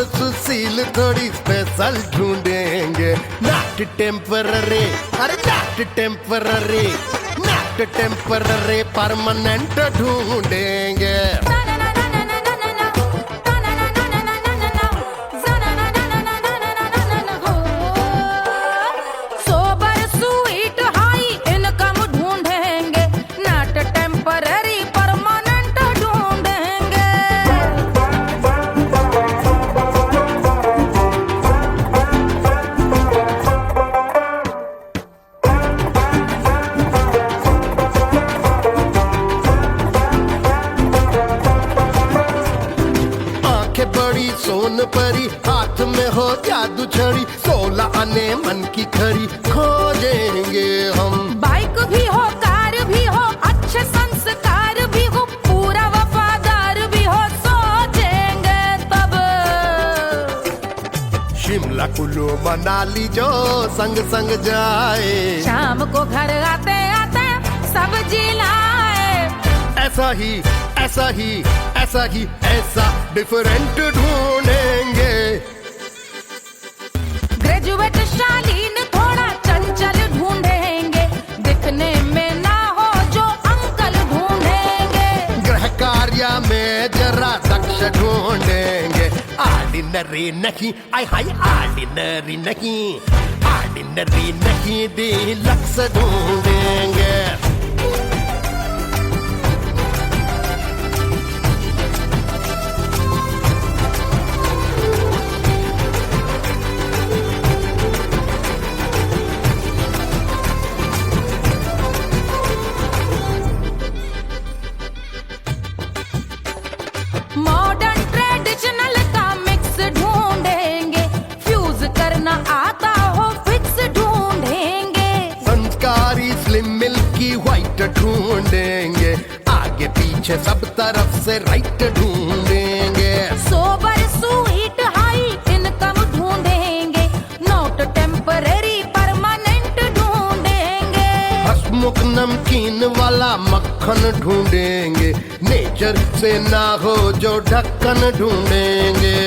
पर सुशील थोड़ी स्पेशल ढूंढेंगे। नॉट टेम्पररी, अरे not temporary, not temporary, permanent ढूंढेंगे। सोन परी, हाथ में हो जादू छड़ी, 16 आने मन की खरी खोजेंगे हम। बाइक भी हो, कार भी हो, अच्छे संस्कार भी हो, पूरा वफादार भी हो, सोचेंगे तब। शिमला कुल्लू मनाली जो संग संग जाए, शाम को घर आते आते सब्जी लाए। ऐसा ही ऐसा ही ऐसा ही ऐसा डिफरेंट ढूंढेंगे। ग्रेजुएट शालीन थोड़ा चंचल ढूंढेंगे, दिखने में ना हो जो अंकल ढूंढेंगे। गृह कार्य में जरा दक्ष ढूंढेंगे। ऑर्डिनरी नहीं, आय हाय ऑर्डिनरी नहीं, ऑर्डिनरी नहीं, डीलक्स ढूंढेंगे। मॉडर्न ट्रेडिशनल का मिक्स ढूंढेंगे, फ्यूज करना आता हो फिक्स ढूंढेंगे। संस्कारी स्लिम मिल्की व्हाइट ढूंढेंगे, आगे पीछे सब तरफ से राइट ढूंढेंगे। सोबर स्वीट हाई इनकम ढूंढेंगे, नॉट टेम्पररी परमानेंट ढूंढेंगे। हसमुख नमकीन वाला मक्खन ढूंढेंगे, नेचर से ना हो जो ढक्कन ढूंढेंगे।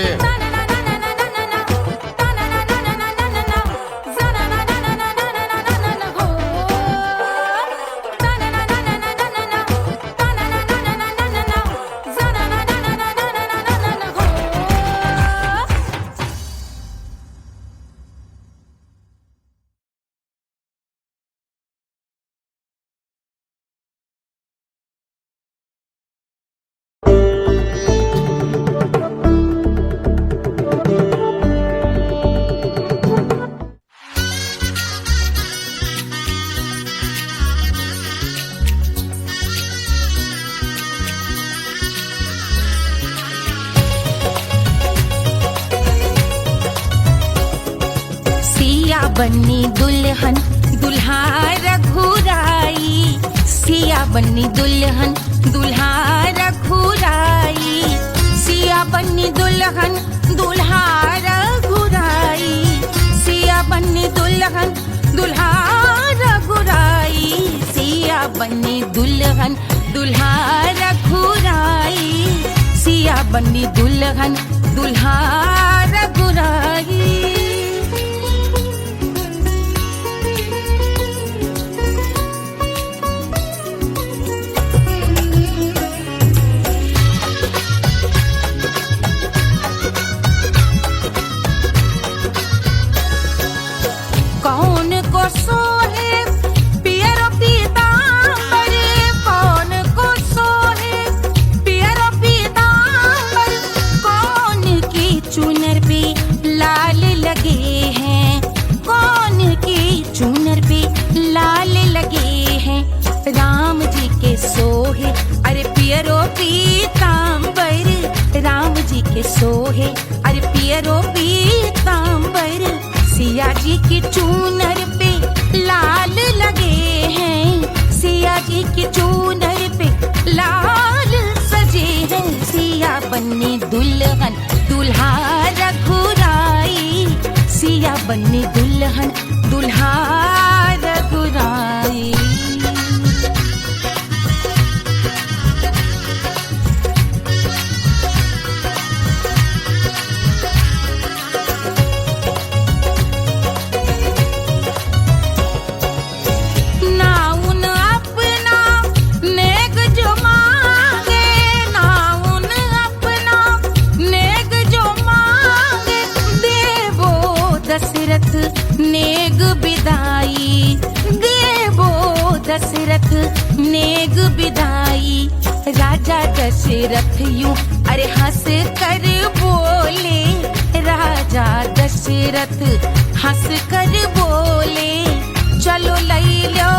बन्नी दुल्हन दुल्हा रघुराई, सिया बन्नी दुल्हन दुल्हा रघुराई, सिया बन्नी दुल्हन दुल्हा रघुराई, सिया बन्नी दुल्हन दुल्हा रघुराई, सिया बन्नी दुल्हन दुल्हा रघुराई, सिया बन्नी दुल्हन दुल्हा रघुराई। कौन को सोहे पियरो पीतांबर, कौन को सोहे पियरो पीतांबर, कौन की चुनर पे लाल लगे हैं, कौन की चुनर पे लाल लगे हैं। राम जी के सोहे अरे पियरो पीतांबर, राम जी के सोहे अरे पियरो पीतांबर, सिया जी की चूनर पे लाल लगे हैं, सिया जी की चूनर पे लाल सजे हैं। सिया बन्नी दुल्हन दुल्हा रघुराई, सिया बन्नी दुल्हन दुल्हा रघुराई। दशरथ नेग बिदाई, देवो दशरथ नेग बिदाई। राजा दशरथ यूं अरे हंस कर बोले, राजा दशरथ हंस कर बोले, चलो लई लो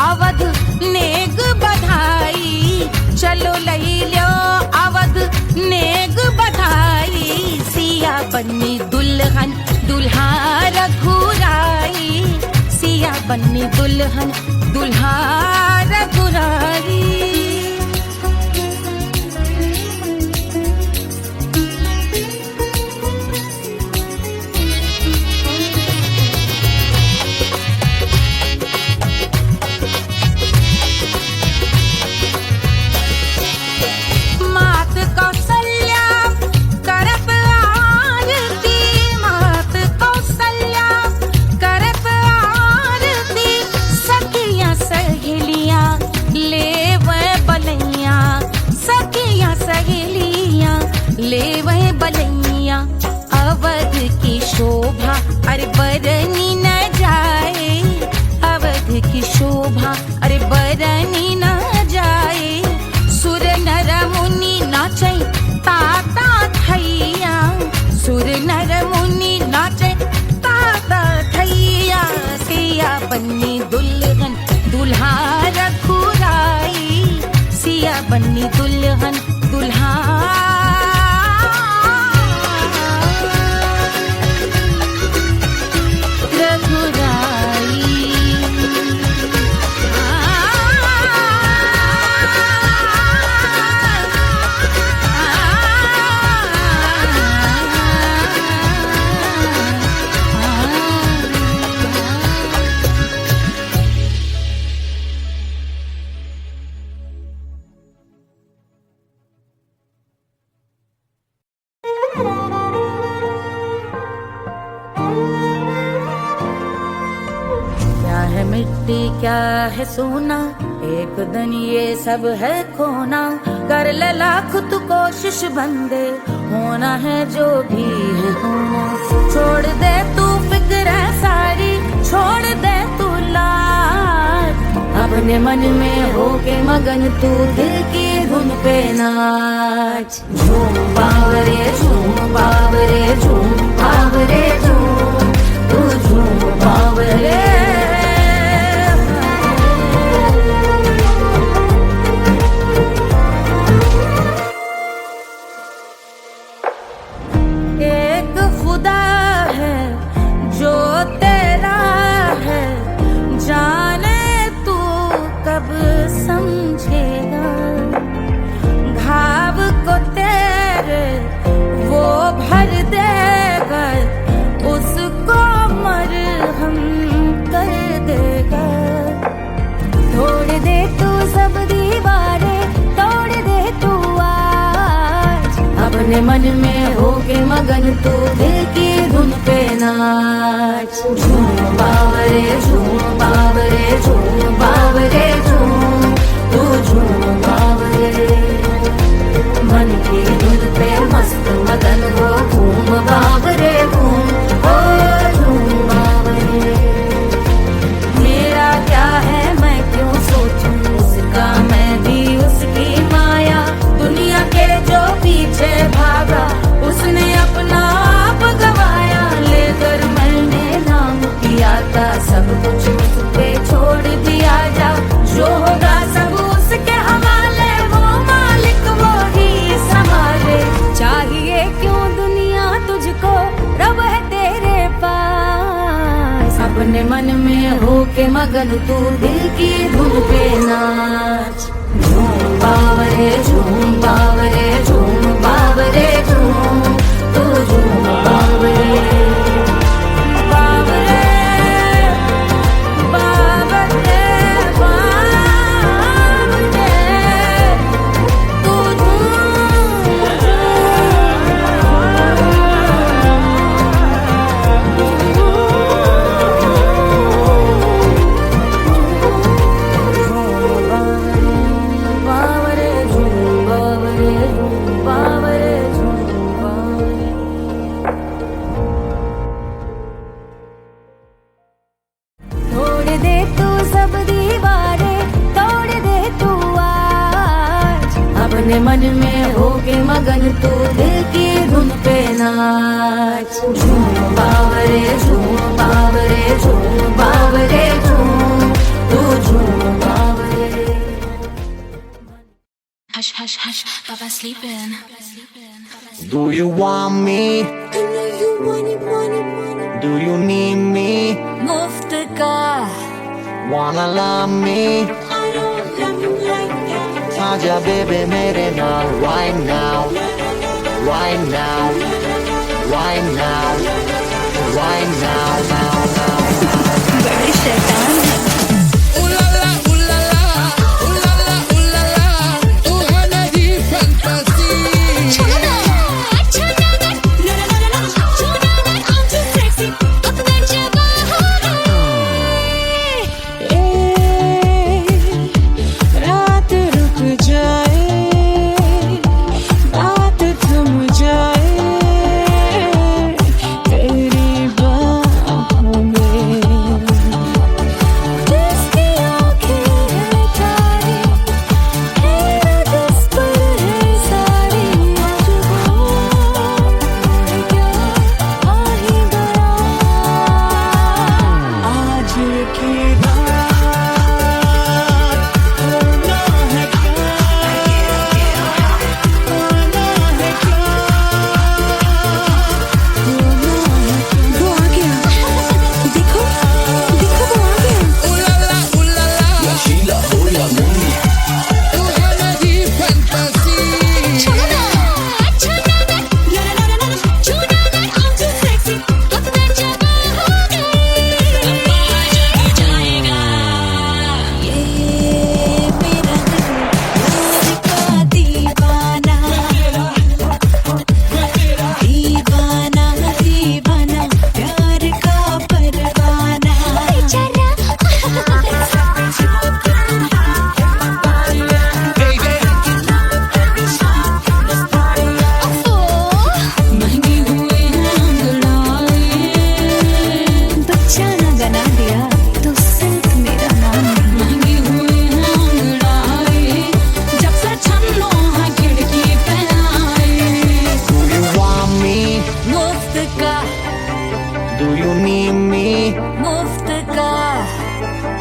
अवध नेग बधाई, चलो लई लो अवध नेग बधाई। सिया बन्नी दुल्हन दुल्हा रघुराई, सिया बन्नी दुल्हन दुल्हा रघुराई। ले वह बलैया अवध की शोभा अरे बरनी न जाए, अवध की शोभा अरे बरनी न जाए। सुर नर मुनि नाचे ताता थैया, सुर नर मुनि नाचे ताता थैया। सिया बन्नी दुल्हन दुल्हा रघुराई, सिया बन्नी दुल्हन दुल्हा मिट्टी क्या है सोना, एक दिन ये सब है खोना। कर ले लाख तू कोशिश बंदे, होना है जो भी है होना। छोड़ दे तू फिक्र सारी, छोड़ दे तू लाज, अपने मन में हो के मगन तू दिल की धुन पे नाच। झूम बावरे झूम बावरे झूम बावरे झूम, तू झूम बावरे। अपने मन में हो के मगन तू दिल की धुन पे नाच। झूम बावरे झूम बावरे झूम बावरे झूम, तू झूम बावरे। मन की धुन पे मस्त मगन हो, घूम बावरे घूम, ओ झूम बावरे। मेरा क्या है मैं क्यों सोचूं उसका, मैं भी उसकी माया। दुनिया के जो पीछे भागा उसने अपना आप गवाया, लेकर मैंने नाम किया था सब कुछ उस पे छोड़ दिया। जा जो होगा सब उसके हवाले, वो मालिक वो ही संभाले। चाहिए क्यों दुनिया तुझको, रब है तेरे पास। अपने मन में हो के मगन तू दिल की धुन पे नाच। झूम बावरे झूम बावरे झूम बावरे झूम, तू झूम बावरे। बावरे बावरे बावरे, तू बावरे झूम बावरे झूम बावरे झूम। नाच झूम बाबरे झूम बाबरे झूम बाबरे झूम तू झूम बाबरे Hush, hush, hush, Baba sleeping. Do you want me? Do you need me? मुफ्त का Wanna love me? आजा baby मेरे नाल right now, right now, right now, right now, now, now. बड़ी शैतान है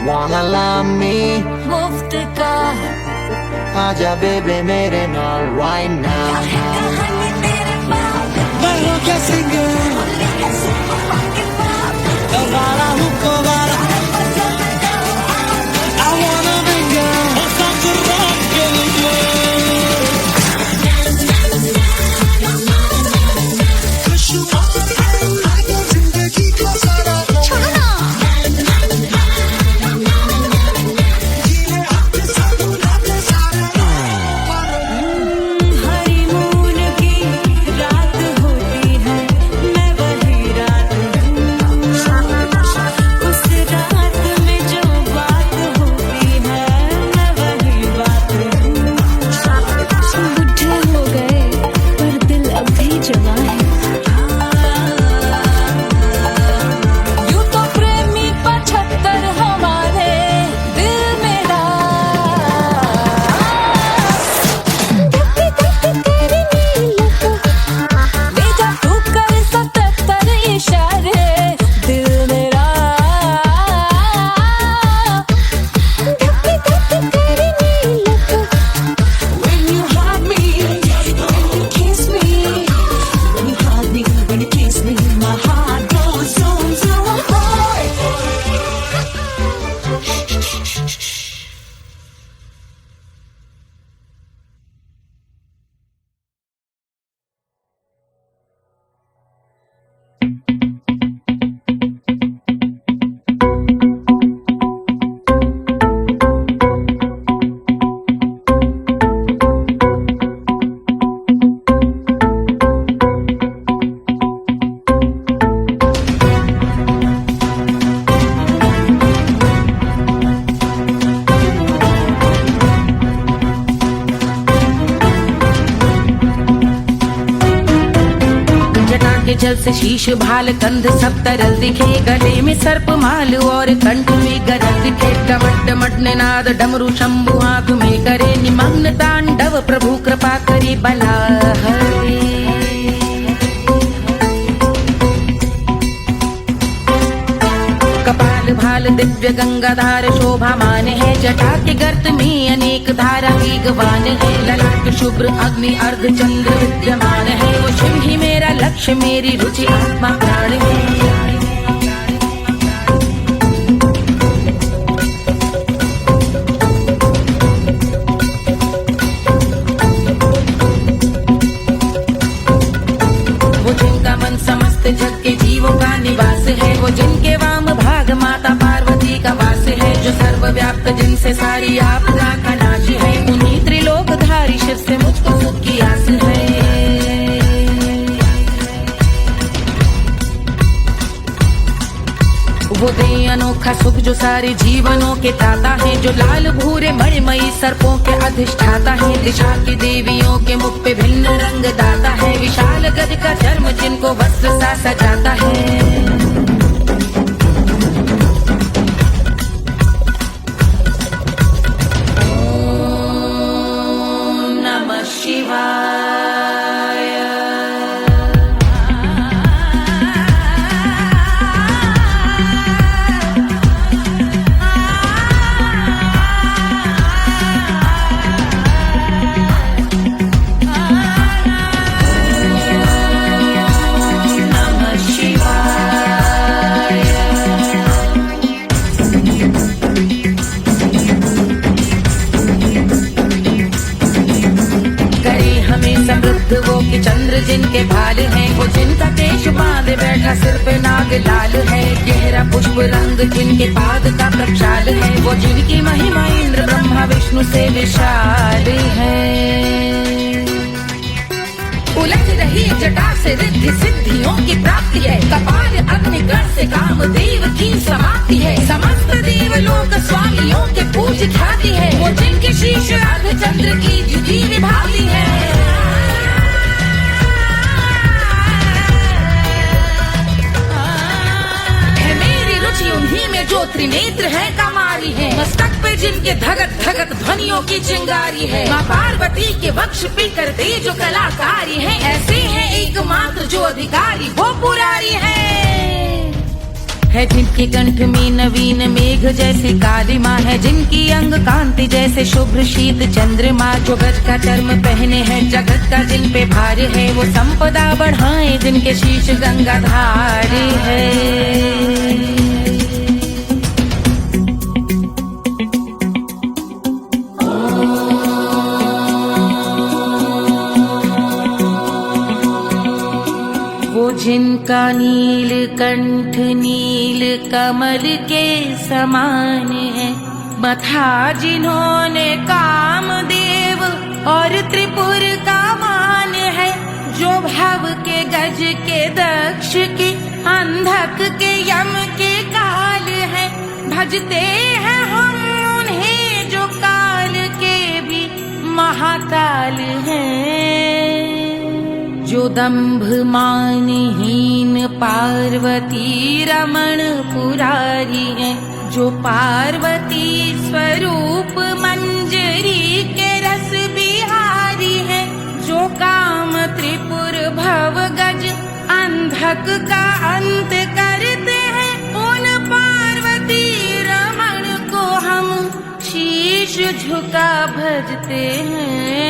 Wanna love me? मुफ्त का आजा baby मेरे नाल right now. Bailo que singer, Davara Hukovara. I wanna be girl, I'm such a rock girl. जल से शीश भाल कंध सब तरल दिखे, गले में सर्प माल और कंठ में गरज दिखे। डमट डमट निनाद डमरू शंभु आंख में करे निमग्न तांडव, प्रभु कृपा करे बला हरे। विशाल दिव्य गंगाधार शोभामान है। जटा के गर्त में अनेक धारा वेगवान है। ललाट शुभ्र अग्नि अर्ध चंद्र विद्यमान है। वो शिव ही मेरा लक्ष्य मेरी रुचि आत्मा प्राण है। समस्त जग के जीवों का निवास है। वो जिनके वाम भाग माता पार्वती का वास है। जो सर्वव्याप्त जिनसे सारी आपदा का नाश है। उन्हीं त्रिलोकधारी शिव से मुझको सुख की आस है। वो दे अनोखा सुख जो सारे जीवनों के दाता है। जो लाल भूरे मणिमयी सर्पों के अधिष्ठाता है। दिशा की देवियों के मुख पे भिन्न रंग दाता है। विशाल गज का चर्म जिनको वस्त्र सा सजाता है। ओम नमः शिवाय। वो कि चंद्र जिनके भाल हैं। वो जिनका केश बांधे बैठा सिर पे नाग लाल है। गहरा पुष्प रंग जिनके पाद का प्रक्षाल है। वो जिनकी महिमा इंद्र ब्रह्मा विष्णु से विशाल है। उलझ रही जटा से रिद्धि सिद्धियों की प्राप्ति है। कपाल अग्निगण से कामदेव की समाप्ति है। समस्त देवलोक स्वामियों के पूज ख्याति है। वो जिनके शीश अर्ध चंद्र की जुदी विभाति है। उन्हीं में जो त्रिनेत्र है कमारी है। मस्तक पे जिनके धगत धगत ध्वनियों की चिंगारी है। माँ पार्वती के वक्ष पे करते जो कलाकारी है। ऐसे हैं एकमात्र जो अधिकारी वो पुरारी है। जिनके कंठ में नवीन मेघ जैसे काली माँ है। जिनकी अंग कांति जैसे शुभ्र शीत चंद्रमा। जो गज का चर्म पहने हैं जगत का जिन पे भार है। वो संपदा बढ़ाए जिनके शीश गंगाधार है। जिनका नील कंठ नील कमल के समान है। मथा जिन्होंने कामदेव और त्रिपुर का मान है। जो भव के गज के दक्ष के अंधक के यम के काल है। भजते हैं हम उन्हें जो काल के भी महाकाल हैं। जो दंभ मानहीन पार्वती रमण पुरारी है। जो पार्वती स्वरूप मंजरी के रस बिहारी है। जो काम त्रिपुर भव गज अंधक का अंत करते हैं। उन पार्वती रमण को हम शीश झुका भजते हैं।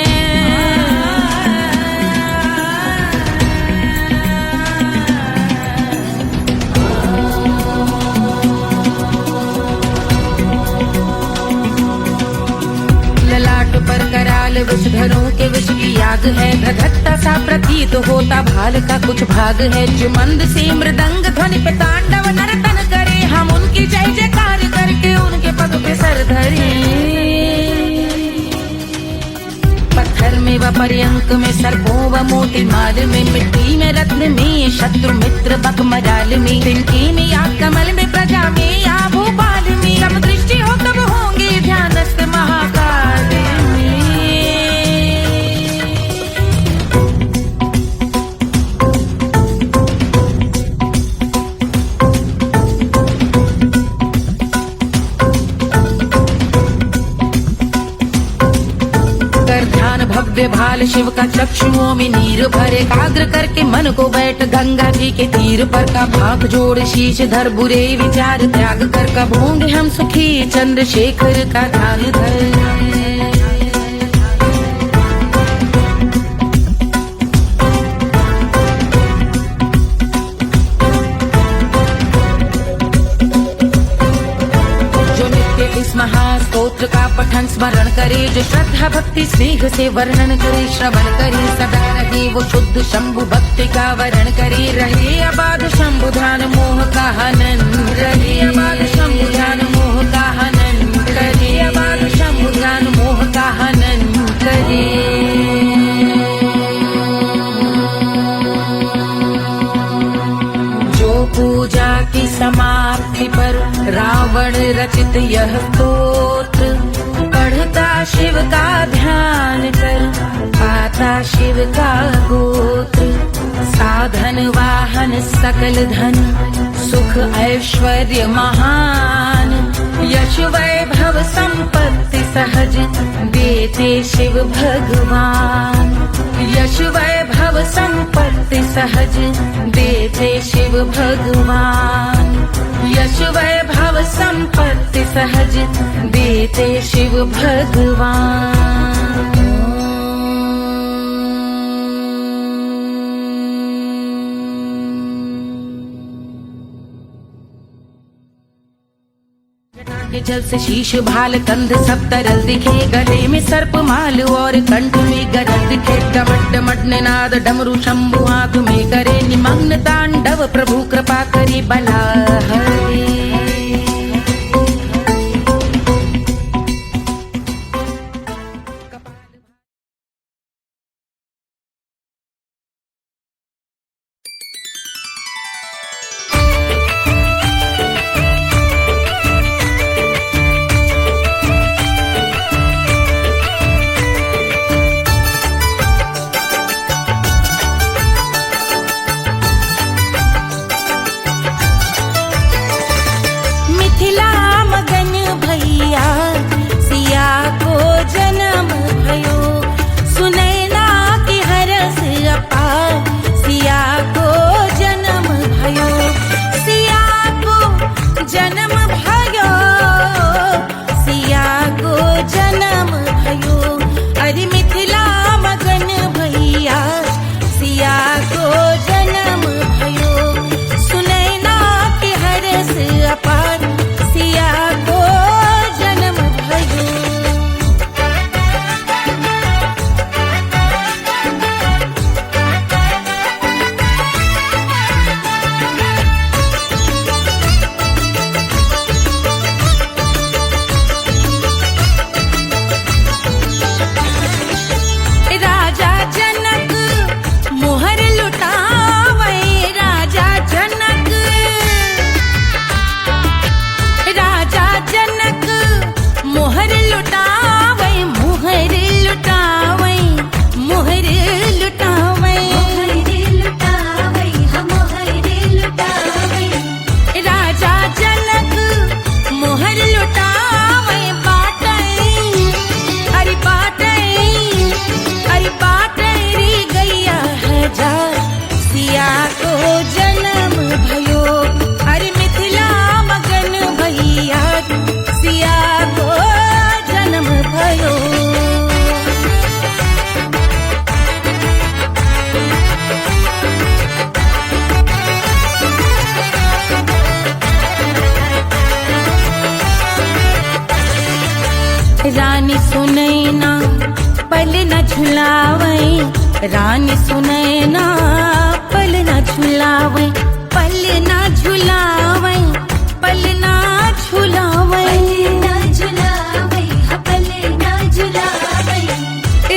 पर कराल विषधरों के विष की याद है। धधकता सा प्रतीत होता भाल का कुछ भाग है। जो मंद से मृदंग ध्वनि पे तांडव नर्तन करे। हम उनकी जय जयकार करके उनके पद पे सर धरे। पत्थर में व पर्यंक में सर्पों व मोती माल में। मिट्टी में रत्न में शत्रु मित्र बक मजाल में। तिनके में या कमल में प्रजा में या भोपाल में। जब दृष्टि हो तब होंगे ध्यानस्थ महाकाल में। भाल शिव का चक्षुओं में नीर भरे, एकाग्र करके मन को बैठ गंगा जी के तीर पर, का भाग जोड़ शीश धर बुरे विचार त्याग कर, कब होंगे हम सुखी चंद्रशेखर का ध्यान धर। इस महास्तोत्र का पठन स्मरण करे, जो श्रद्धा भक्ति स्नेह से वर्णन करे, श्रवण करे सदा रहे वो शुद्ध शंभु भक्ति का वर्ण करे, रहे अबाध शंभु ध्यान मोह का हनन, रहे अबाध शंभु ध्यान मोह का हनन करे, अबाध शंभु ध्यान मोह का हनन करे। पूजा की समाप्ति पर रावण रचित यह स्तोत्र, पढ़ता शिव का ध्यान कर पाता शिव का गोत्र, साधन वाहन सकल धन सुख ऐश्वर्य महान, यश वैभव संपत्ति सहज देते शिव भगवान, यश वैभव संपत्ति सहज देते शिव भगवान, यश वैभव संपत्ति सहज देते शिव भगवान। जल से शीश भाल कंध सब तरल दिखे, गले में सर्प माल और कंठ में गरज दिखे, डमट डमट निनाद डमरू शंभु हाथ में करे, निमग्न तांडव प्रभु कृपा करे बला हरे। रानी सुनैना पल न झुलावे, रानी सुनैना पल न झुलावे, पल न झुलावे, पल न झुलावे, पल न झुलावे,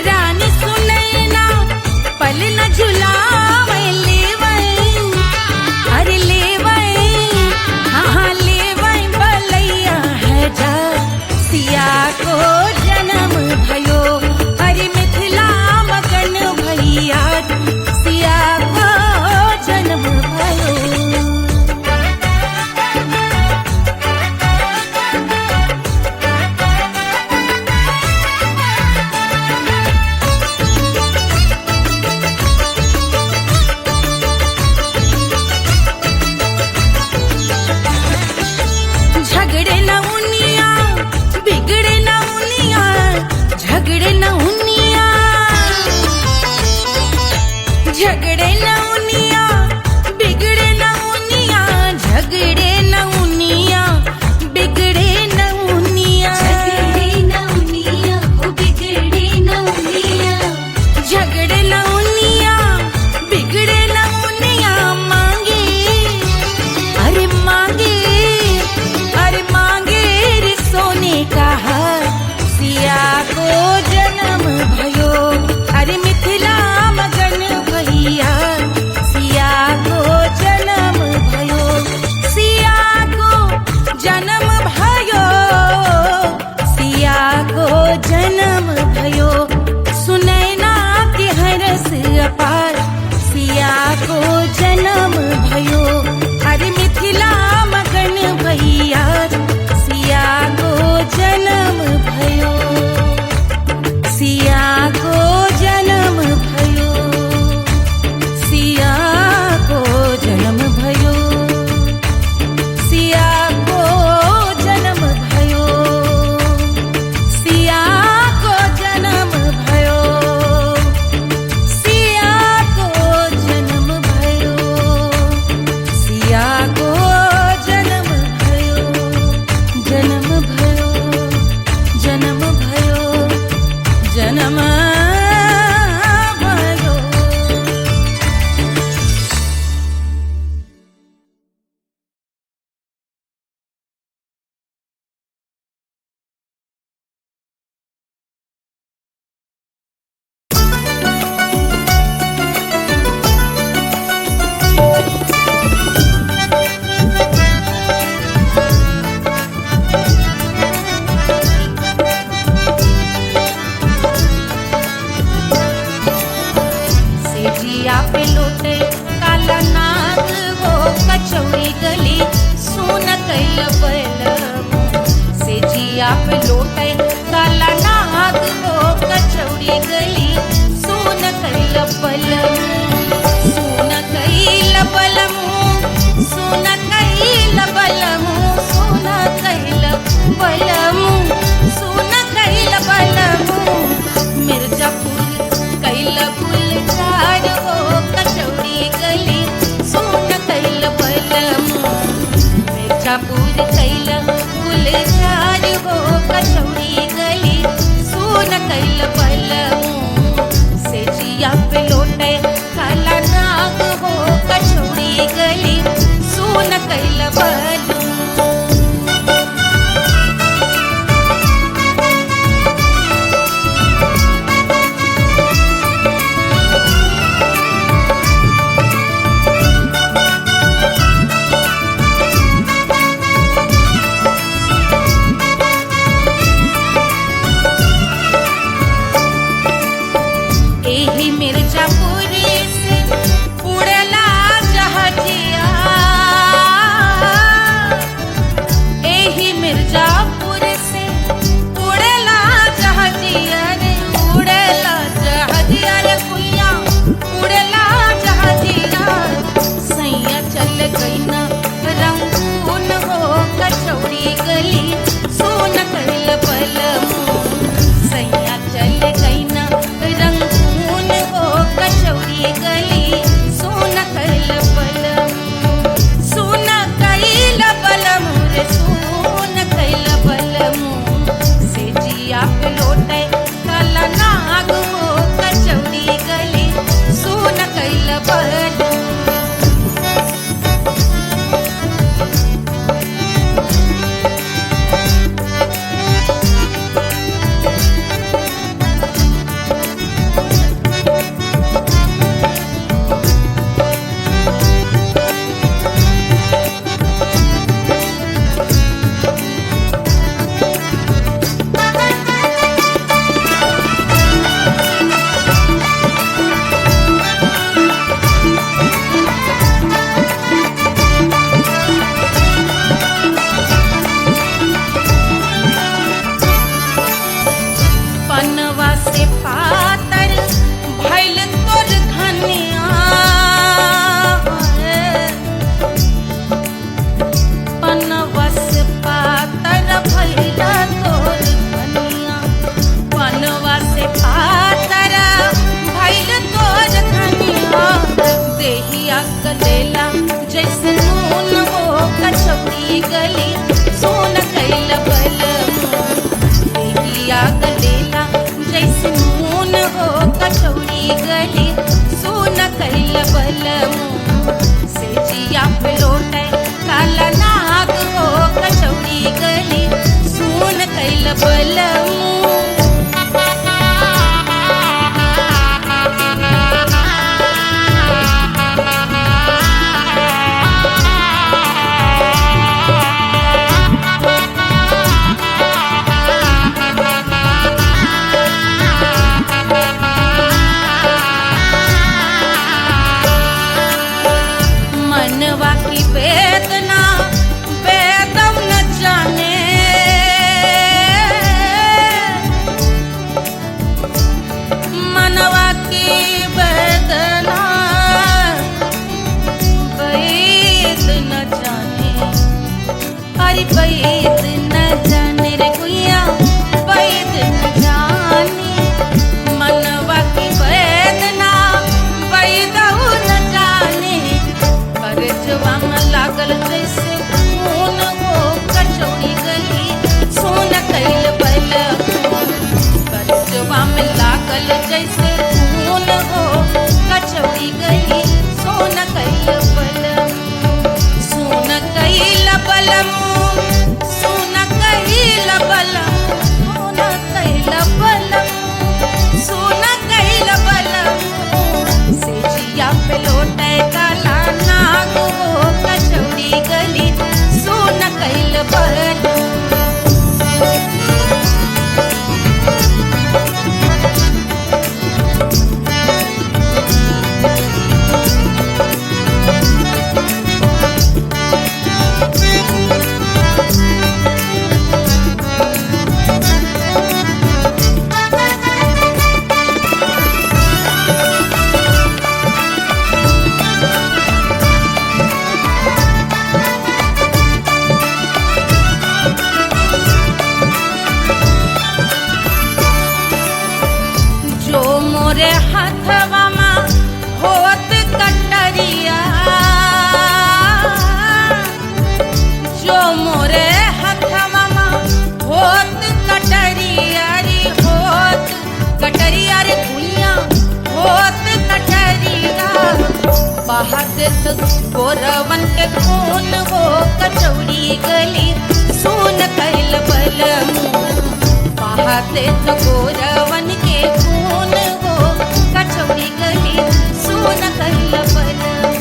रानी सुनैना पल न झुलावे, लेवे अरे लेवे हाँ लेवे बलैया है जा, सिया को जन्म भयो, अरे मिथिला मगन भैया सिया को जन्म भयो, अरे मिथिला मगन भैया सिया को जन्म भयो, सिया को जन्म भयो, सिया को जन्म भयो, सिया को जन्म भयो, सिया को जन्म भयो, सिया को जन्म भयो, सिया को जन्म भयो, जन्म भयो, जन्म भयो, जन्म भयो। सेजिया पे लोटे काला नाग हो कचौड़ी गली सुन कैल बलमु, सेजिया पे लोटे काला नाग हो कचौड़ी गली सुन कैल बलमु, सुन कैल बलमु, सुन कैल बलमु, सुन कैल बलमु, सुन कैल बलमु, मिर्जापुर कैल गुलजार हो कचौड़ी गली सुन कैल बलमु, मिर्जापुर कैल गुलजार हो कचौड़ी गली सुन कैल बलमु, सेजिया पे लोटे काला नाग हो कचौड़ी गली सुन कैल बलमु। एही मिर्जापुर से उड़ला जहाजिया, एही मिर्जापुर से उड़ला जहाजिया रे, उड़ला जहाजिया रे कुइया, उड़ला जहाजिया, सैया चल गई ना रंगून हो कचौड़ी गली सुन कैल बलमु, सैया चल गई ना रंगून हो कचौड़ी गली सुन कैल बलमु, सुन कैल बलमु रे सुन कैल बलमु, सेजिया पे लोटे काला नाग हो कचौड़ी गली सुन कैल बलमु। पनवा से पातर भइल तोर धनिया, पनवा से पातर भइल तोर धनिया, पनवा से पातर भइल तोर धनिया, देहिया कलेला जैसे नून हो कचौड़ी गली सुन कैल बलमु, देहिया कलेला जैसे नून हो कचौड़ी गली सुन कैल बलमु, सेजिया पे लोटे काला नाग हो कचौड़ी गली सुन कैल बलमु। वैद न जाने रे गुइया वैद न जाने मनवा की वेदना वैदहु न जाने करजवा में लागल जैसे खून वो कचौड़ी गली सोन कैल बल करजवा में लागल जैसे खून वो कचौड़ी गली सोन कैल बल सोन कैल बलम सोन कैल बलम सोन कैल बलम सोन कैल बलम से जिया पे लौटे काला नाग हो कचौड़ी गली सोन कैल बलम जो मोरे हाथवा में होत कटरिया जो मोरे हाथवा में होत कटरिया रे होत कटरिया रे भुइया होत कटरिया बहात गोरवन के खून हो कचौड़ी गली सोन कैल बलम बहाते तो गोरवन के खून हो कचौड़ी गली सोन कैल बलम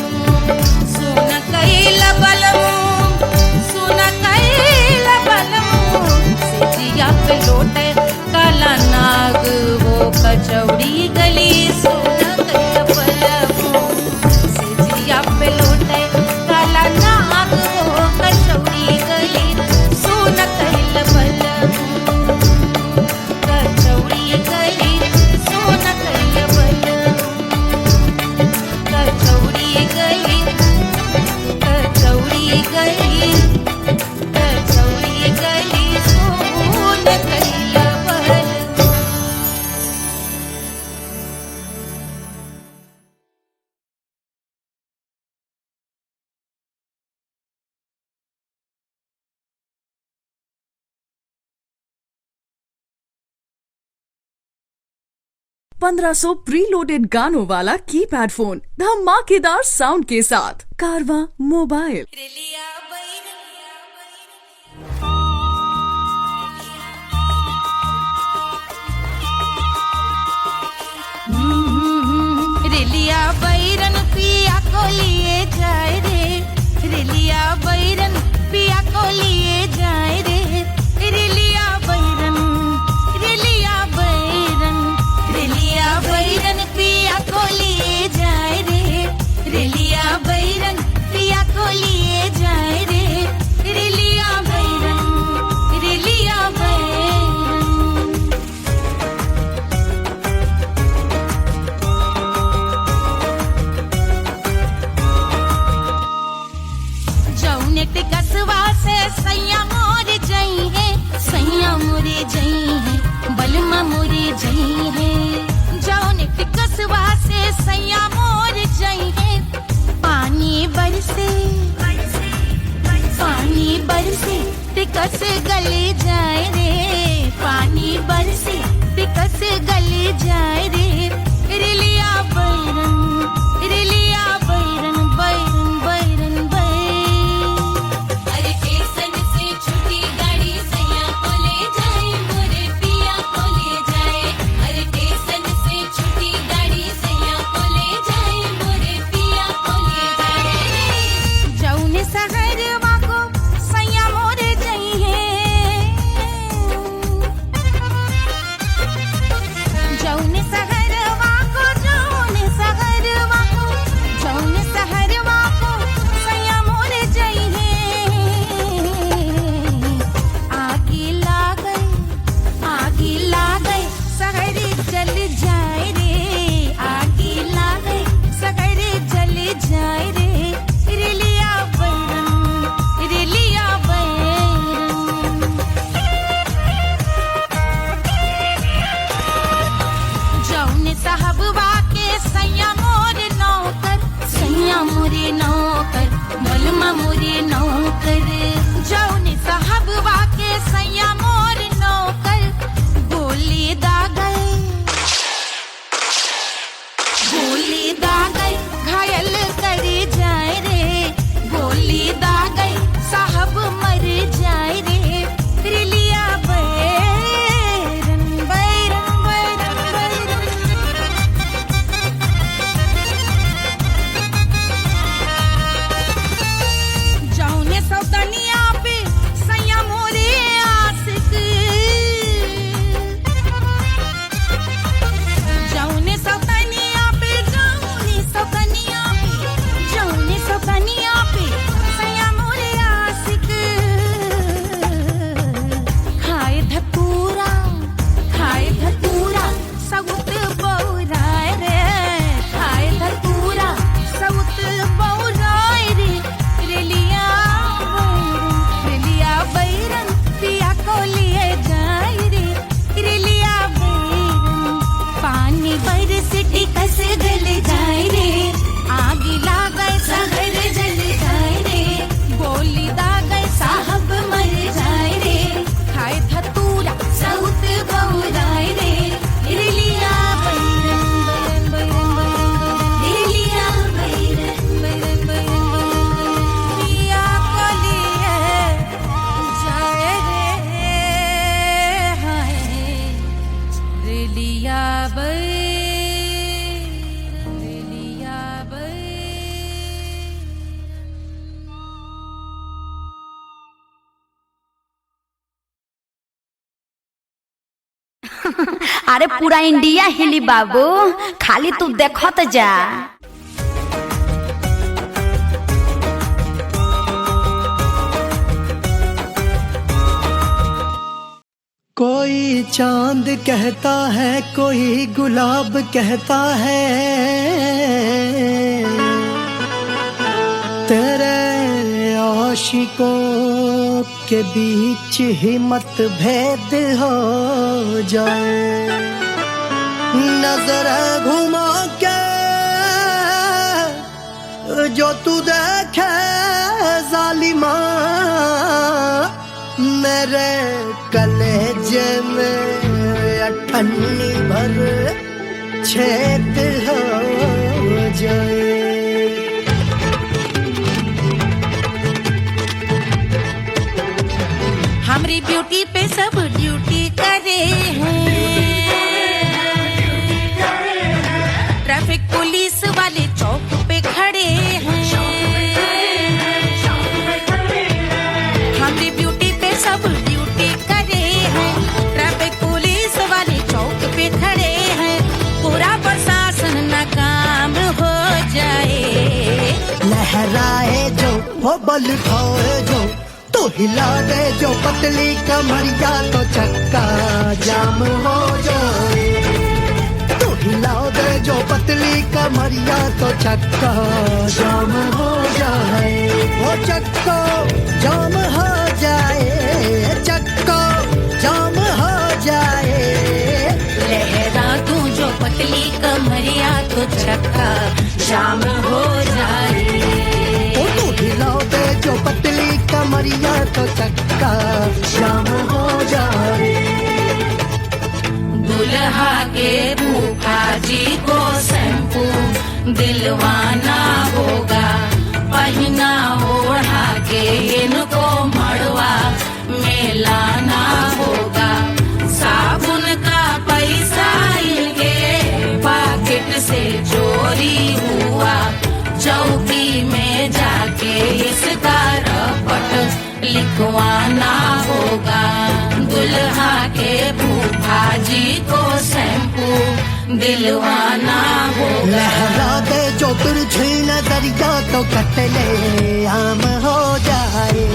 सोन कैल बलम सोन कैल बलम से जिया पे लौटे काला नाग वो कचौड़ी गली सोन कैल बलम से जिया पे लौटे काला नाग वो कचौड़ी गली सोन कैल बलम कचौड़ी गली सोन कैल बलम कचौड़ी गली कचौड़ी गली कचौड़ी गली सोन कैल बलम पंद्रह सौ प्रीलोडेड गानों वाला कीपैड फोन धमाकेदार साउंड के साथ कारवा मोबाइल। रेलिया बैरन पिया को लिए जाए रे रेलिया बैरन पिया को लिए जाए रे रेलिया बैरन रेलिया बैरन रेलिया बैरन पिया को लिए जाए रे रेलिया बैरन पिया को लिए जाए रे रेलिया बैरन रेलिया बैरन जौने टिकसवा से सैया मोर जई है सैया मोरे जई है बलमा मोरे जई है जौने टिकसवा से सैया मोर जई है पानी बरसे टिकस गले जाए रे पानी बरसे टिकस गले जाए रे रेलिया बैरन रेलिया बैरन बैरन बैरन बैरन अरे स्टेशन से छुट्टी गाड़ी सैया को ले जाए मोरे पिया को ले जाए अरे स्टेशन से छुट्टी गाड़ी सैया को ले जाए मोरे पिया को ले जाए जौने सहरवा को सैया मोरे जई है जौने सहरवा को मोरे नौकर बलमा मोरे नौकर जौने साहब वाके सैया मोर नौकर गोली दागल घायल करे जाए रे गोली दागल साहब मर जाए रे रिलिया बैरन बैरन बैरन बैरन जौने सौतनिया पे सैया मोरे आशिक जौने सौतनिया पे सैया मोरे आशिक खाए धतूरा सउत बौराय रे खाए धतूरा सउत बौराय रे रेलिया बैरन पिया को लिए जाए रे रेलिया बैरन पानी बरसिटी कस गल जाए रे आग लागै सहर जल जाए रे गोली दागै साहब मर जाए रे खाए धतूरा सउत बौराय रे रिलिया बैरन बैरन बैरन रिलिया बैरन बैरन बैरन पिया को लिए जाए रे हाय रिलिया बैरन रिलिया बैरन अरे पूरा इंडिया हिली बाबू, खाली तू देखत जा। कोई चांद कहता है, कोई गुलाब कहता है, तेरे आशिकों के बीच ही मतभेद हो जाए। नजर घुमा के जो तू देखे जालिमा, मेरे कलेजे में अठन्नी भर छेद हो जाए। हमारी ब्यूटी पे सब ड्यूटी करे हैं, ट्रैफिक पुलिस वाले चौक पे खड़े हैं। हमारी ब्यूटी पे सब ड्यूटी करे हैं, ट्रैफिक पुलिस वाले चौक पे खड़े हैं। पूरा प्रशासन नाकाम हो जाए। लहराए जो वो बल खाए जो, तो हिला दे जो पतली कमरिया, तो चक्का जाम हो जाए। तो हिला दे जो पतली कमरिया, तो चक्का जाम हो जाए। वो चक्का जाम हो जाए, चक्का जाम हो जाए। लहरा तू जो पतली कमरिया, तो चक्का जाम हो जाए। तो हिला दे जो पतली कमरिया, तो चक्का जाम हो जाए। दुल्हा के फूफा जी को शैम्पू दिलवाना होगा, पहना ओढ़ा के इनको मड़वा में लाना होगा। साबुन का पैसा इनके पॉकेट से चोरी हुआ, चौकी में जाके इसका रपट लिखवाना होगा। दुल्हा के फूफा जी को शैम्पू दिलवाना होगा। लहरा दे जो तिरछी नजरिया, तो कतले आम हो जाए।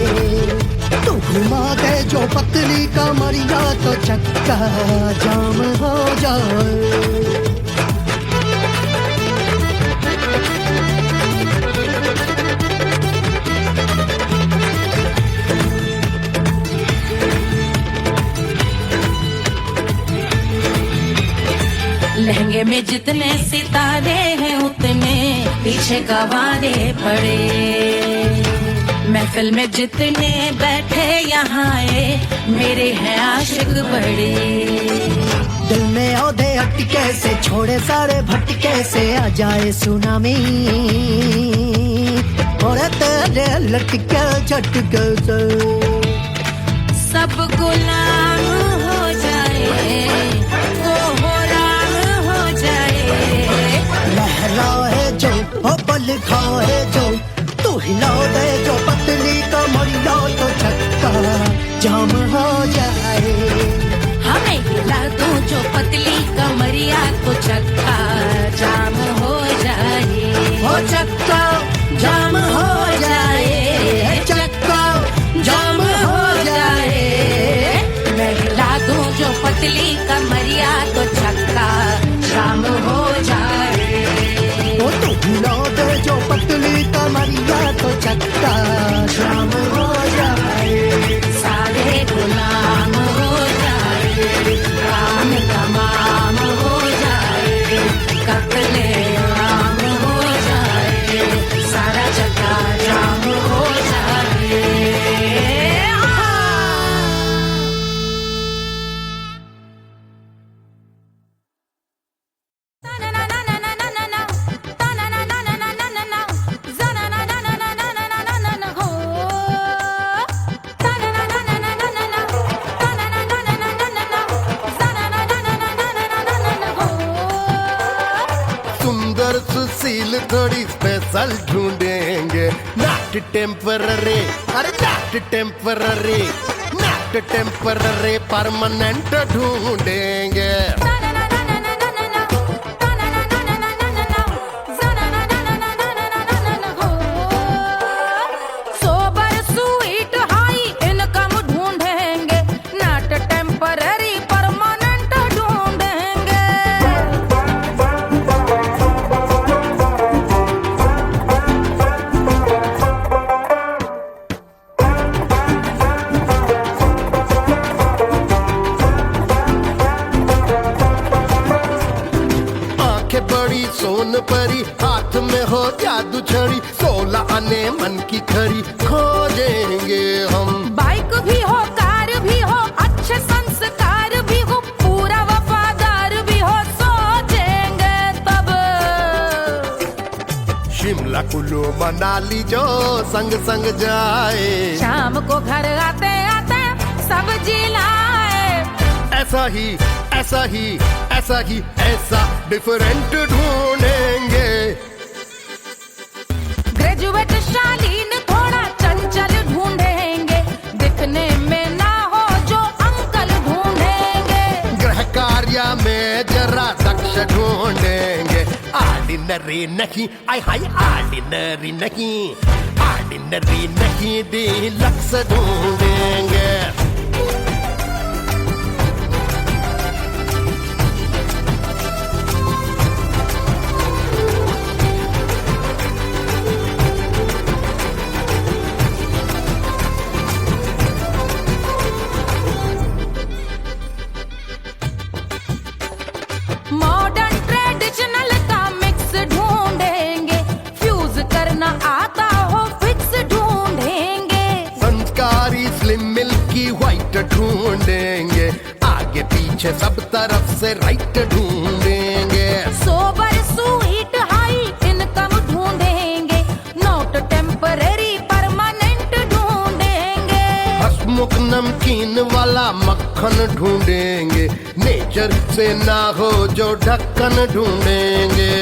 तू घुमा दे जो पतली कमरिया, तो चक्का जाम हो जाए। लहंगे भाग्य में जितने सितारे हैं उतने पीछे गवारे पड़े। महफिल में जितने बैठे यहाँ आए मेरे हैं आशिक बड़े। दिल में औधे अटके से छोड़े सारे भटके से आ जाए सुनामी और तेरे लटके झटके से सब गुलाम हो जाए वो हो राम हो जाए। लहराए जो हो बल खाए जो तू हिला दे जो पतली कमरिया तो छक्का जाम हो जाए। हमें हिला दो जो पतली कमरिया तो चक्का जाम हो जाए। हो चक्का जाम हो जाए, चक्का जाम हो जाए। मैं हिला दूं जो पतली कमरिया तो चक्का जाम हो जाए। ओ तू हिला दे जो पतली कमरिया तो चक्का जाम हो जाए। सारे गुलाम हो जाए, काम तमाम हो जाए, कत्ले आम हो जाए, सारा चक्का जाम हो जाए। सुंदर सुशील थोड़ी स्पेशल ढूंढेंगे, नॉट टेम्पररी, अरे not temporary, not temporary, permanent ढूंढेंगे। सोबर स्वीट हाई इनकम ढूंढेंगे, नॉट टेम्पररी परमानेंट ढूंढेंगे। आंखें बड़ी सोन परी, हाथ में हो जादू छड़ी, 16 आने मन की खरी खोजेंगे हम। बाइक भी हो कार भी हो अच्छे संस्कार भी हो पूरा वफादार भी हो सोचेंगे तब। शिमला कुल्लू मनाली जो संग संग जाए, शाम को घर आते आते सब्जी लाए। ऐसा ही ऐसा ही ऐसा ही ऐसा डिफरेंट ढूंढेंगे। ग्रेजुएट शालीन थोड़ा चंचल ढूंढेंगे, दिखने में ना हो जो अंकल ढूंढेंगे। गृह कार्य में जरा दक्ष ढूंढेंगे, ऑर्डिनरी नहीं, आई हाय ऑर्डिनरी नहीं, ऑर्डिनरी नहीं डीलक्स ढूंढेंगे। मॉडर्न ट्रेडिशनल का मिक्स ढूंढेंगे, फ्यूज करना आता हो फिक्स ढूंढेंगे। संस्कारी स्लिम मिल्की व्हाइट ढूंढेंगे, आगे पीछे सब तरफ से राइट ढूंढेंगे। सोबर स्वीट हाई इनकम ढूंढेंगे, नॉट टेम्पररी परमानेंट ढूंढेंगे। हंसमुख नमकीन वाला मक्खन ढूंढेंगे, नेचर से ना हो जो ढक्कन ढूंढेंगे।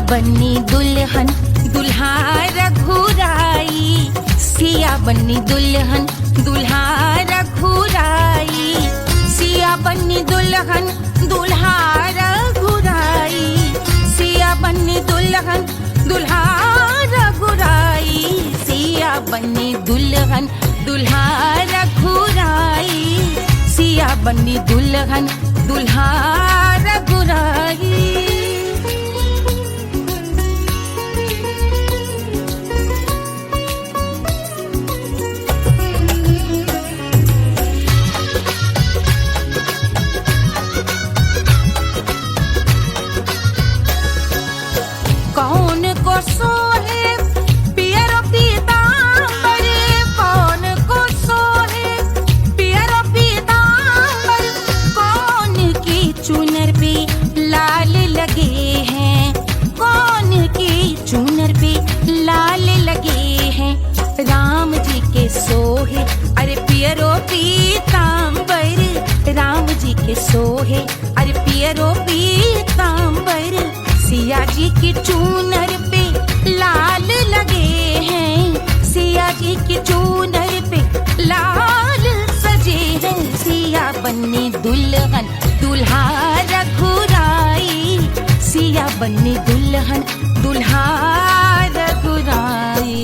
बन्नी दुल्हन दुल्हा रघुराई, सिया बन्नी दुल्हन दुल्हा रघुराई, सिया बन्नी दुल्हन दुल्हा रघुराई, सिया बन्नी दुल्हन दुल्हा रघुराई, सिया बन्नी दुल्हन दुल्हा रघुराई, सिया बन्नी दुल्हन दुल्हा रघुराई। कौन को सोहे पियरो पीतांबर, कौन को सोहे पियरो पीतांबर, कौन की चुनर पे लाल लगे हैं, कौन की चुनर पे लाल लगे हैं, राम जी के सोहे अरे पियरो पीतांबर, राम जी के सोहे अरे पियरो पीतांबर, सिया जी की चूनर पे लाल लगे हैं, सिया जी की चूनर पे लाल सजे हैं, सिया बन्नी दुल्हन दुल्हा रघुराई, सिया बन्नी दुल्हन दुल्हा रघुराई।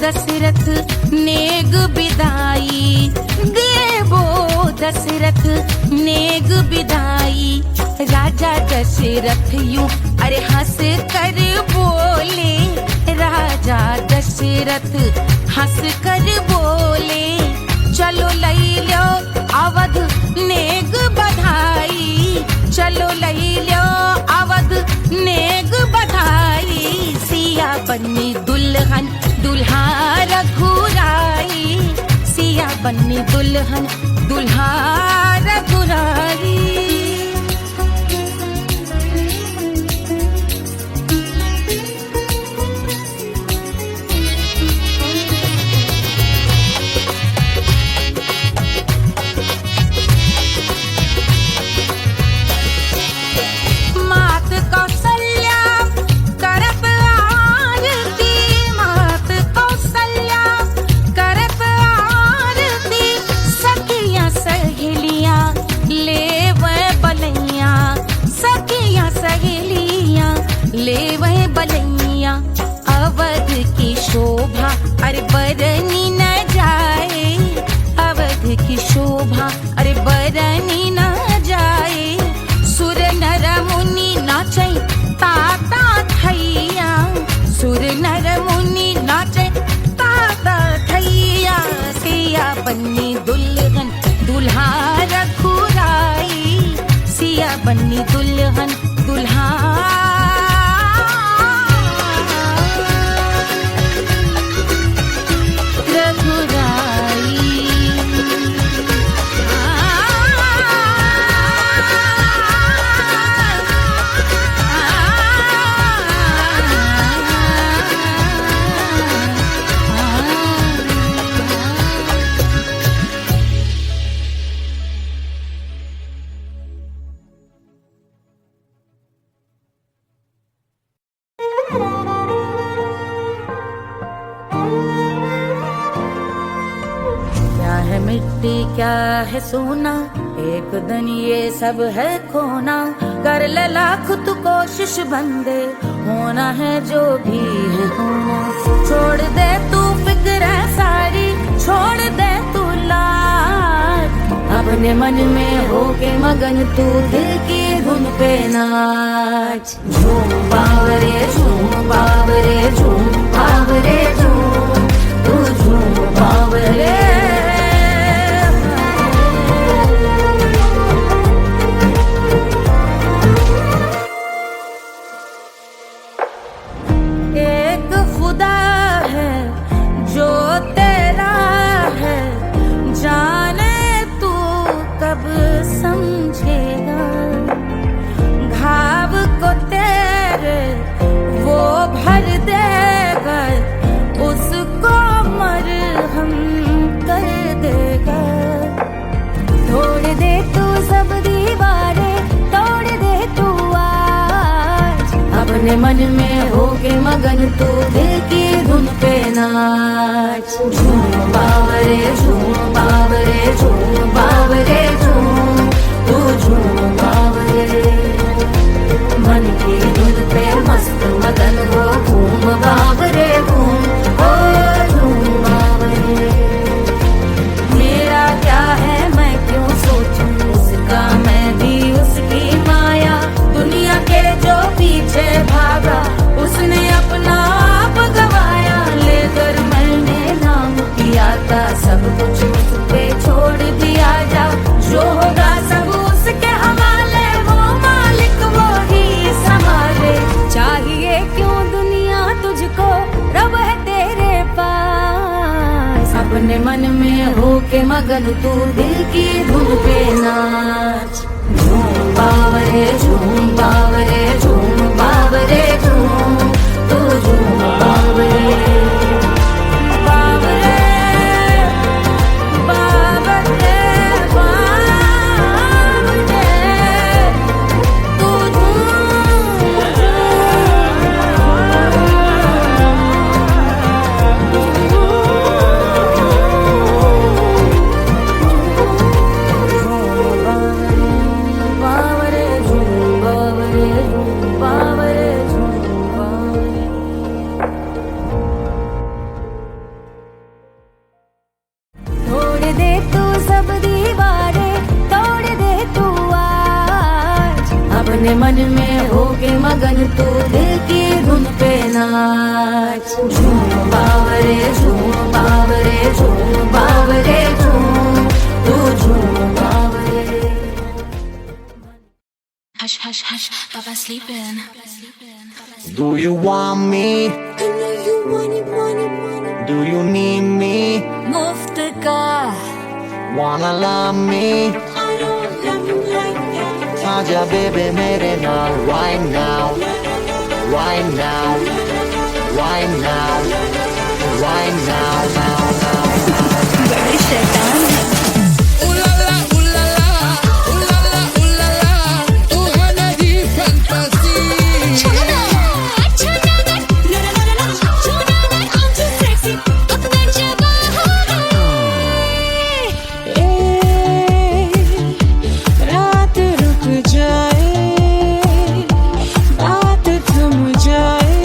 दशरथ नेग बिदाई, देवो दशरथ नेग बिदाई, राजा दशरथ यूं अरे हंस कर बोले, राजा दशरथ हंस कर बोले, चलो लई लो अवध नेग बधाई, चलो लई लो अवध नेग बधाई, सिया बन्नी दुल्हन दुल्हा रघुराई, सिया बन्नी दुल्हन दुल्हा रघुराई। मात कौशल्या करत आरती, मात कौशल्या करत आरती, सखियां सहेलियां लेवे बलैया, सखियां सहेलियां लेवे बलैया, अवध की शोभा अरे बरनी न जाए, अवध की शोभा अरे बरनी न जाए, सुर नर मुनि नाचे ताता थैया, सुर नर मुनि नाचे ताता थैया, सिया बन्नी दुल्हन दुल्हा रघुराई, सिया बन्नी दुल्हन दुल्हा मिट्टी क्या है सोना, एक दिन ये सब है खोना, कर ले लाख तू कोशिश बंदे, होना है जो भी है होना, छोड़ दे तू फिक्र सारी, छोड़ दे तू लाज, अपने मन में होके मगन तू दिल की धुन पे नाच, झूम बावरे झूम बावरे झूम बावरे झूम, तू झूम बावरे। एक खुदा है जो तेरा मन में होके मगन तू दिल की धुन पे नाच झूम बावरे झूम बावरे झूम बावरे झूम तू झूम बावरे मन की धुन पे मस्त मगन हो घूम बावरे घूम ओ झूम बावरे मेरा क्या है मैं क्यों सोचूं उसका मैं भी उसकी माया दुनिया के जो पीछे भागा उसने अपना आप गवाया लेकर मैंने नाम किया था सब कुछ उस पे छोड़ दिया जा जो होगा सब उसके हवाले वो मालिक वो ही संभाले चाहिए क्यों दुनिया तुझको रब है तेरे पास अपने मन में होके मगन तू दिल की धुन पे नाच झूम बावरे झूम बावरे झूम बावरे झूम तू झूम बावरे बावरे बावरे बावरे तू बावरे झूम बावरे झूम बावरे झूम बावरे तोड़ दे तू सब दीवारें तोड़ दे तू आज अपने मन में होके मगन तू दिल की धुन पे नाच झूम बावरे झूम बावरे झूम बावरे झूम तू झूम बावरे Hush, hush, hush, Baba sleeping. Do you want me? Do you need me? मुफ्त का Wanna love me? आजा baby मेरे नाल right now, right now, right now, right now, now, now. बड़े शैतान है Ooh la la, ooh la la, ooh la la, ooh la la. तू है मेरी fantasy. रात रुक जाए बात थम जाए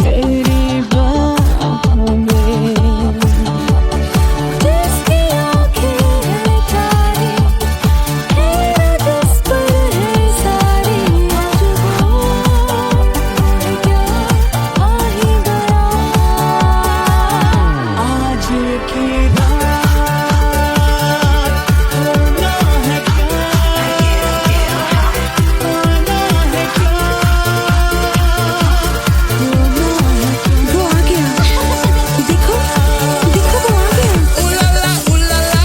तेरी बाहों में जिसकी आँखें हैं तारी तेरा जिस पर है सारी आज वो क्या आ ही गया आज की रात होना है क्या होना है क्या वो आ गया देखो देखो वो आ गया Ooh la la, ooh la la.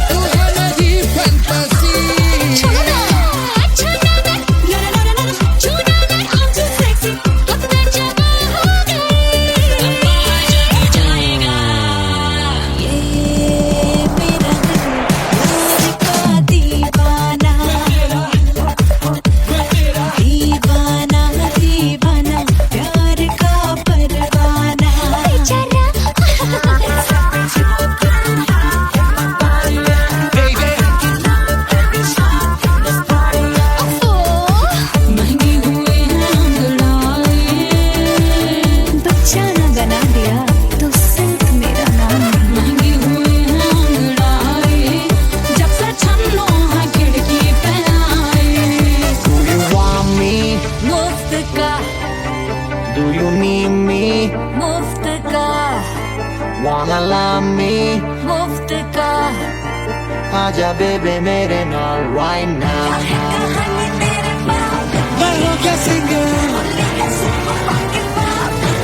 तू है मेरी fantasy. दीवाना दीवाना प्यार का परवाना महंगे हुए हैं अंगड़ाई बच्चा ना बना दिया तो सिर्फ मेरा नाम महंगे हुए हैं अंगड़ाई जब से छन्नों है खिड़की पे आई Do you want me? मुफ्त का Do you need me? मुफ्त का Wanna love me? मुफ्त का आजा baby मेरे नाल right now. मैं हूँ क्या singer?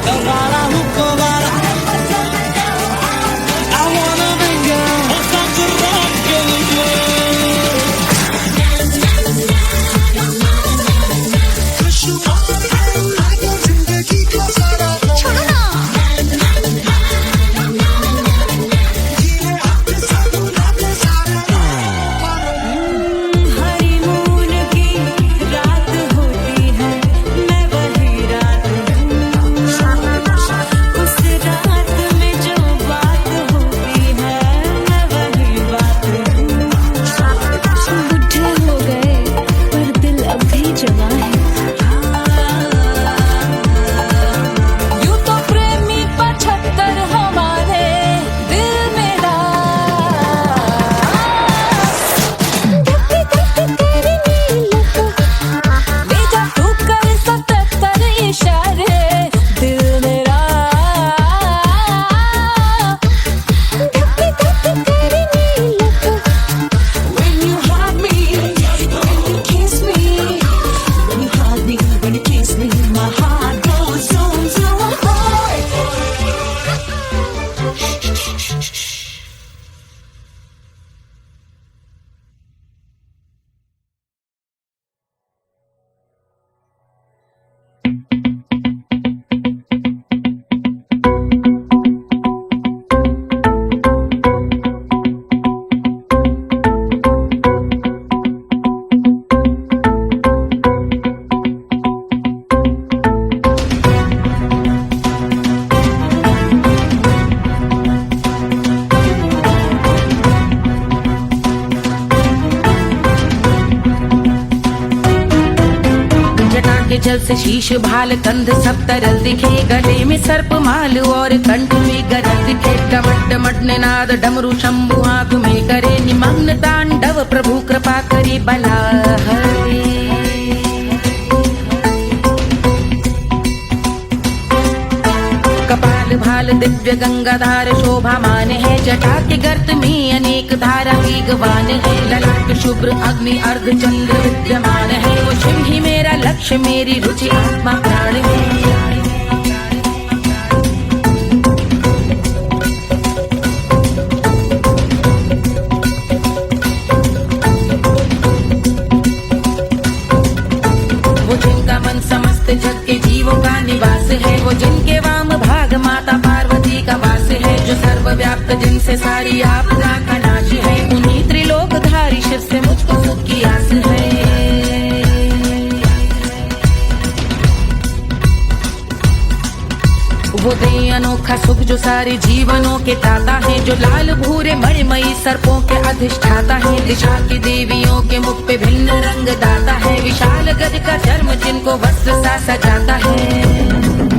दवारा हूँ कोवारा. I wanna mingle. हो साथ rock के लिए. जिंदगी का सारा हनीमून की अंचल से शीश भाल कंध सब तरल दिखे, गले में सर्प माल और कंठ में गरज दिखे। डमट डमट निनाद डमरू शंभु आंख में करे निमग्न तांडव, प्रभु कृपा करे बला हरे। कपाल भाल दिव्य गंगाधार शोभामान है, जटा के गर्त में अनेक धारा वेगवान है। ललाट शुभ्र अग्नि अर्ध चंद्र विद्यमान है, वो शिव ही मेरा लक्ष्य मेरी रुचि आत्मा प्राण है। वो जिनका मन समस्त जग के जीवों का निवास है, वो जिनके वाम भाग माता पार्वती का वास है। जो सर्वव्याप्त जिनसे सारी आपदा का नाश है, उन्हीं त्रिलोकधारी शिव से मुझको सुख की आस है। वो दे अनोखा सुख जो सारे जीवनों के दाता है, जो लाल भूरे मणिमयी सर्पों के अधिष्ठाता है। दिशा की देवियों के मुख पे भिन्न रंग दाता है, विशाल गज का चर्म जिनको वस्त्र सा सजाता है।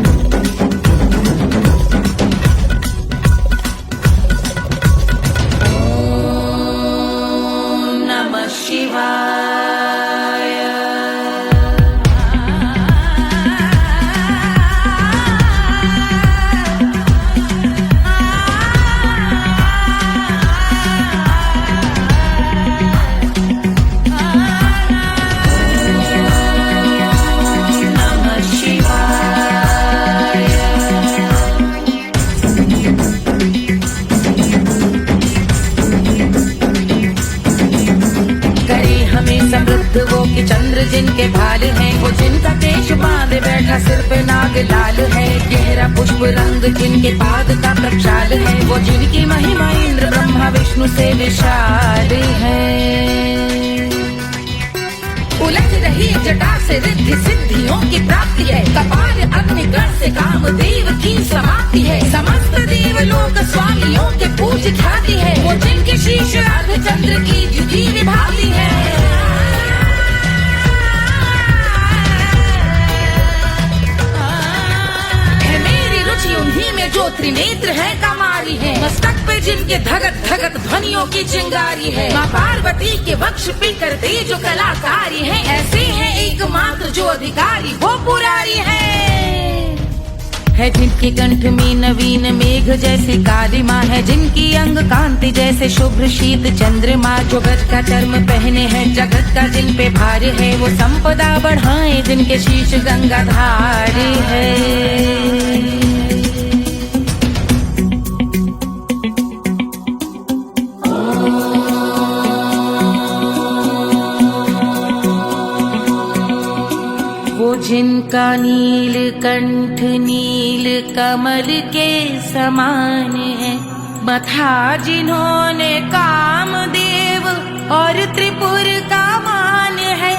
वो कि चंद्र जिनके भाल हैं, वो जिनका केश बांधे बैठा सिर पे नाग लाल है। गहरा पुष्प रंग जिनके पाद का प्रक्षाल है, वो जिनकी महिमा इंद्र ब्रह्मा विष्णु से विशाल है। उलझ रही जटा से रिद्धि सिद्धियों की प्राप्ति है, कपाल अग्निगण से कामदेव की समाप्ति है। समस्त देवलोक स्वामियों के पूज ख्याति है, वो जिनके शीश अर्ध चंद्र की जुदी विभाती है। उन्हीं में जो त्रिनेत्र है कमारी है, मस्तक पे जिनके धगत धगत ध्वनियों की चिंगारी है। माँ पार्वती के वक्ष पे करते जो कलाकारी है, ऐसे हैं एकमात्र जो अधिकारी वो पुरारी है। जिनके कंठ में नवीन मेघ जैसी काली माँ है, जिनकी अंग कांति जैसे शुभ्र शीत चंद्रमा। जो गज का चर्म पहने हैं जगत का जिन पे भार है, वो संपदा बढ़ाए जिनके शीश गंगाधार है। जिनका नील कंठ नील कमल के समान है, मथा जिन्होंने कामदेव और त्रिपुर का मान है।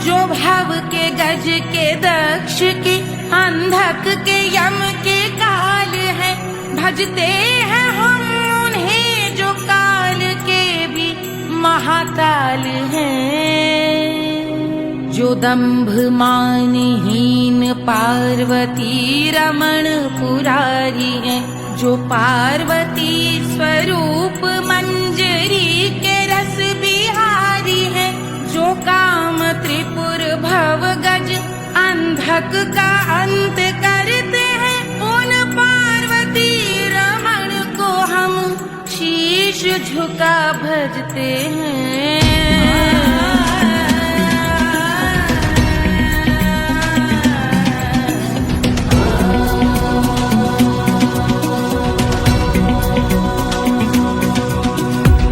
जो भव के गज के दक्ष के अंधक के यम के काल है, भजते हैं हम उन्हें जो काल के भी महाकाल हैं। जो दंभ मानहीन पार्वती रमण पुरारी है, जो पार्वती स्वरूप मंजरी के रस बिहारी है। जो काम त्रिपुर भव गज अंधक का अंत करते हैं, उन पार्वती रमण को हम शीश झुका भजते हैं।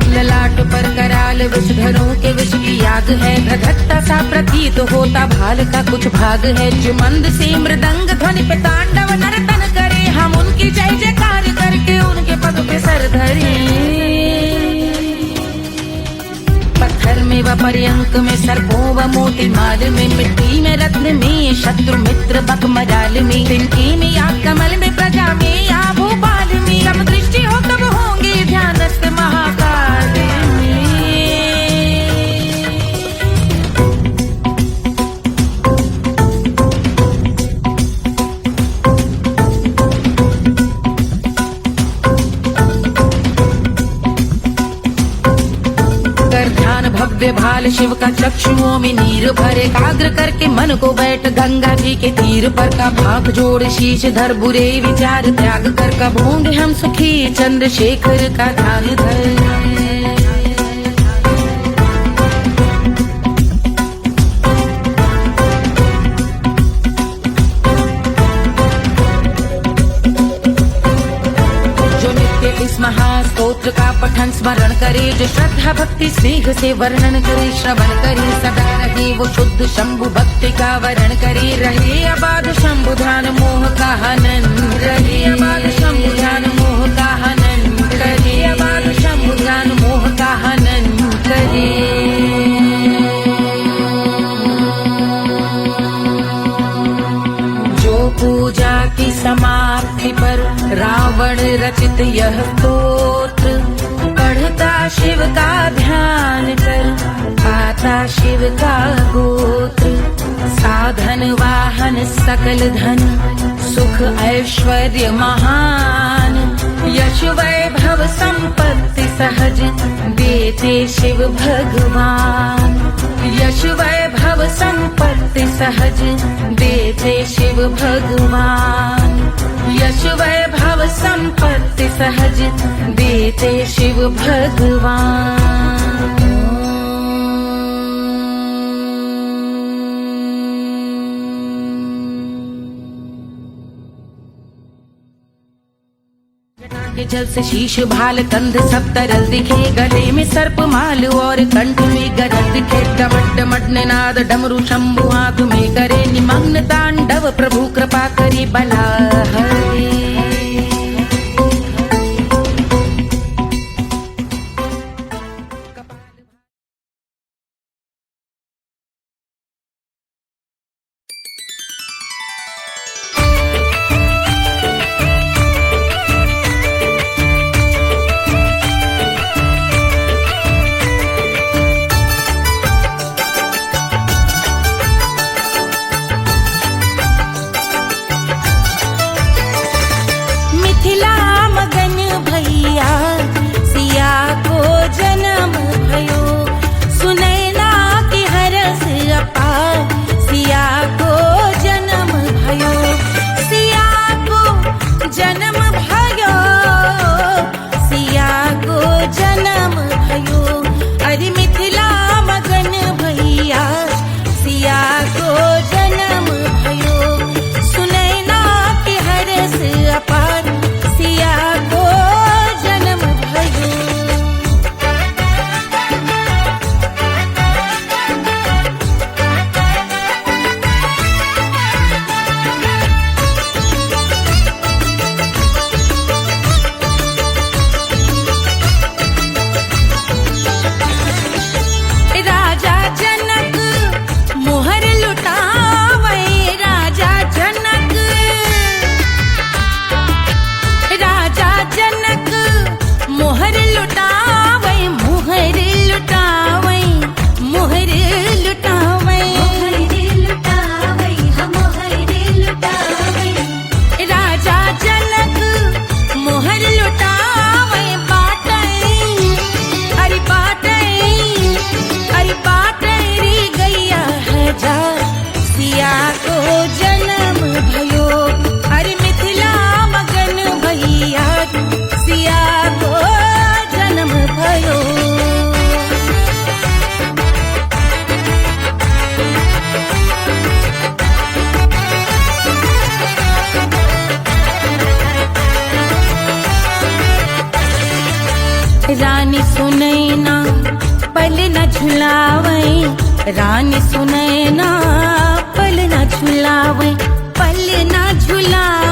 ललाट पर कराल विषधरों के विष की याद है, धधकता सा प्रतीत होता भाल का कुछ भाग है। जो मंद से मृदंग ध्वनि पे तांडव नर्तन करे, हम उनकी जय जयकार करके उनके पद पे सर धरे। पत्थर में व पर्यंक में सर्पों व मोती माल में, मिट्टी में रत्न में शत्रु मित्र बक मजाल में, तिनके में या कमल में प्रजा में या भोपाल में। सब दृष्टि हो तब होंगे ध्यानस्थ महाकाल में। भव्य भाल शिव का चक्षुओं में नीर भरे, एकाग्र करके मन को बैठ गंगा जी के तीर पर का भाग जोड़ शीश धर बुरे विचार त्याग कर कब होंगे हम सुखी चंद्रशेखर का ध्यान धर। इस महास्तोत्र का पठन स्मरण करे, जो श्रद्धा भक्ति स्नेह से वर्णन करे, श्रवण करे सदा रहे वो शुद्ध शंभु भक्ति का वरण करे, रहे अबाध शंभु ध्यान मोह का हनन, रहे अबाध शंभु ध्यान मोह का हनन करे, अबाध शंभु ध्यान मोह का हनन करे। पूजा की समाप्ति पर रावण रचित यह स्तोत्र, पढ़ता शिव का ध्यान कर पाता शिव का गोत्र, साधन वाहन सकल धन सुख ऐश्वर्य महान, यश वैभव संपत्ति सहज देते शिव भगवान, यश वैभव संपत्ति सहज देते शिव भगवान, यश वैभव संपत्ति सहज देते शिव भगवान। के जल से शीश भाल कंध सब तरल दिखे, गले में सर्प माल और कंठ में गरज दिखे, डमट डमट निनाद डमरू शंभु आंख में करे निमग्न तांडव, प्रभु कृपा करे बला हरे। रानी सुनैना पल न झुलावे, रानी सुनैना पल न झुलावे, पल न झुलावे।